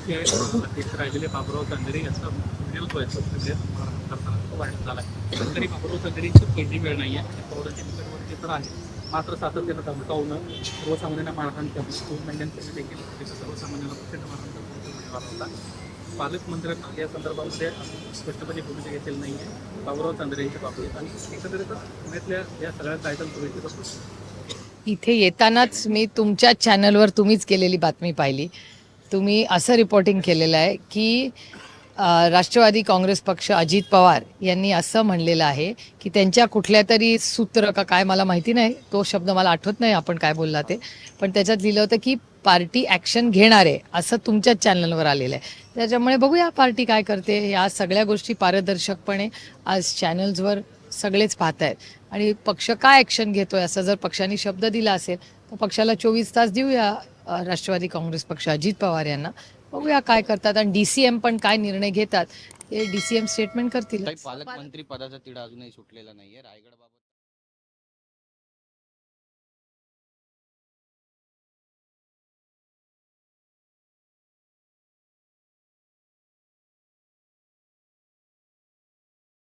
जे अध्यक्ष राहिलेले बाबुराव चांदेरे याचा व्हिडिओ जो आहे सोशल मीडियात करताना तो व्हायरल झाला आहे. तरी बाबुराव चांदेरेची पहिली वेळ नाही आहे. त्या पवारांच्या तिकीटवरती तर आहे, मात्र सातत्यानं धमकावणं, सर्वसामान्यांना मारहाण करणं, 2 महिन्यांपूर्वी देखील तिथं सर्वसामान्यांना प्रचंड मारहाण करण्याचा व्हिडिओ आला होता. पालकमंत्र्यांना या संदर्भामध्ये स्पष्टपणे भूमिका घेतलेली नाही आहे बाबुराव चांदेरे यांच्या बाबतीत, आणि एकंदरीतच पुण्यातल्या या सगळ्या कायदा सुव्यवस्थेत असतो. इथे येतानाच मी तुमच्या चॅनलवर तुम्हीच केलेली बातमी पाहिली. तुम्ही असं रिपोर्टिंग केलेलं आहे की राष्ट्रवादी काँग्रेस पक्ष अजित पवार यांनी असं म्हणलेलं आहे की त्यांच्या कुठल्या तरी सूत्र का काय मला माहिती नाही, तो शब्द मला आठवत नाही आपण काय बोलला ते, पण त्याच्यात लिहिलं होतं की पार्टी ॲक्शन घेणार आहे, असं तुमच्याच चॅनलवर आलेलं आहे. त्याच्यामुळे बघूया पार्टी काय करते. या सगळ्या गोष्टी पारदर्शकपणे आज चॅनल्सवर सगळेच पाहत आहेत. आणि पक्ष काय ॲक्शन घेतोय असं जर पक्षाने शब्द दिला असेल तर पक्षाला 24 तास देऊया राष्ट्रवादी काँग्रेस पक्ष अजित पवार यांना. बघूया काय करतात आणि DCM पण काय निर्णय घेतात ते DCM स्टेटमेंट करतील. काही पालकमंत्री पदाचा तिढा अजूनही सुटलेला नाहीये रायगड बाबत.